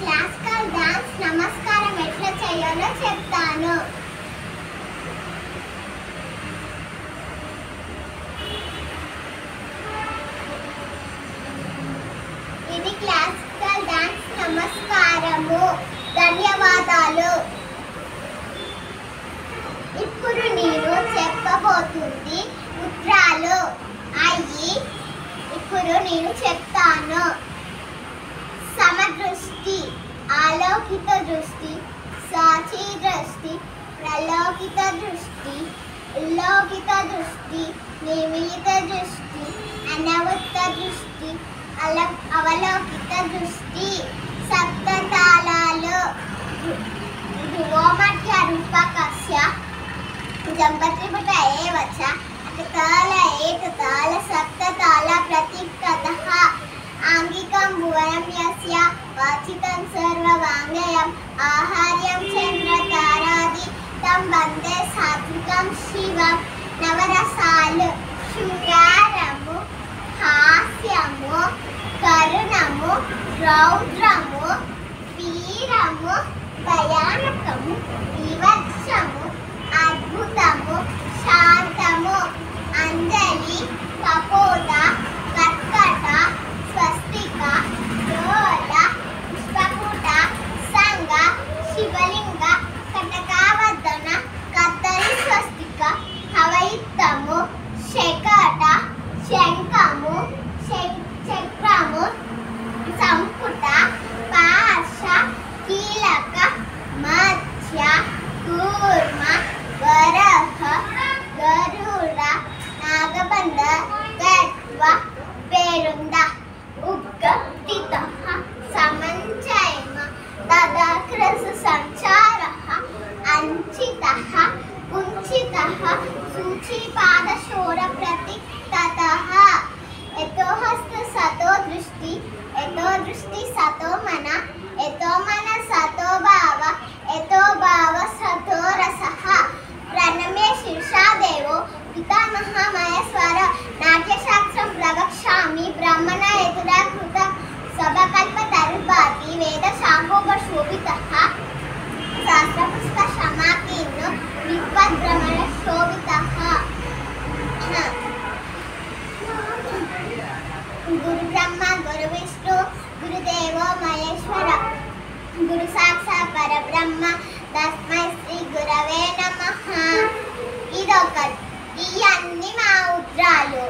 Classical dance నమస్కారం ఎట్లా చేయాలో చెప్తాను. ఇది క్లాసికల్ డాన్స్ నమస్కారము. ధన్యవాదాలు. ఇప్పుడు నేను చెప్పబోతుంది ముద్రలు అయ్యి. ఇప్పుడు నేను చెప్తాను. సమదృష్టి, ఆలౌకిక దృష్టి, సాచి దృష్టి, ప్రలౌకిక దృష్టి, లౌకిక దృష్టి, నిమిలిత దృష్టి, అనవృత్త దృష్టి, అవలౌకిక దృష్టి. సప్తతాళాలు ధ్రువమధ్య రూపకస్య జంపత్రిపుట ఏవచ అకతాళ ఏకతాళ సప్తతాళ ప్రతిపదః ఆంగికం భువనం యస్య వాచికం సర్వవాంగయం ఆహార్యం చంద్ర తారాది తం వందే సాత్వికం శివం. నవరసాలు శృంగారము, హాస్యము, కరుణము, రౌద్రము, వీరము, భయానకము, వివత్సము, అద్భుతము, శాంతము, అంజలి, కపోత, కర్కట, స్వస్తిక, డోల, పుష్పకూట, సంగ, శివలింగ, కటకావర్ధన, కత్తరి స్వస్తిక, హవయుత్తము, శకట, శంఖము, చక్రము, సంపుట, పాశ, కీలక, మధ్య, కూర్మ, వరహ, గరుడ, నాగబంధ, గర్వ, పేరుంద, ఉద్గతిత, సమంచయమ, తదాగ్రస సంచారః, అంచితః, కుంచితః, సూచీపాద శోర ప్రతితతః. యతో హస్త సతో దృష్టి, యతో దృష్టి సతో మన, యతో మన సతో భావ, యతో భావ సతో రసః. ప్రణమ్య శీర్షా దేవో పితామహ మహేశ్వర. నాట్యశాస్త్రం ప్రవక్ష్యామి బ్రహ్మణ యతురా కృత సభకల్ప తరుభాతి వేద శాఖోపశోభితః శాస్త్రపుస్తక సమాకీర్ణో విద్వద్భ్రమణ శోభితః. గురు బ్రహ్మ గురు విష్ణు గురుదేవో మహేశ్వర. గురు సాక్షాత్ పరబ్రహ్మ తస్మై శ్రీ గురవే నమః. ఇదొకటి. ఇవన్నీ మా ముద్రలు.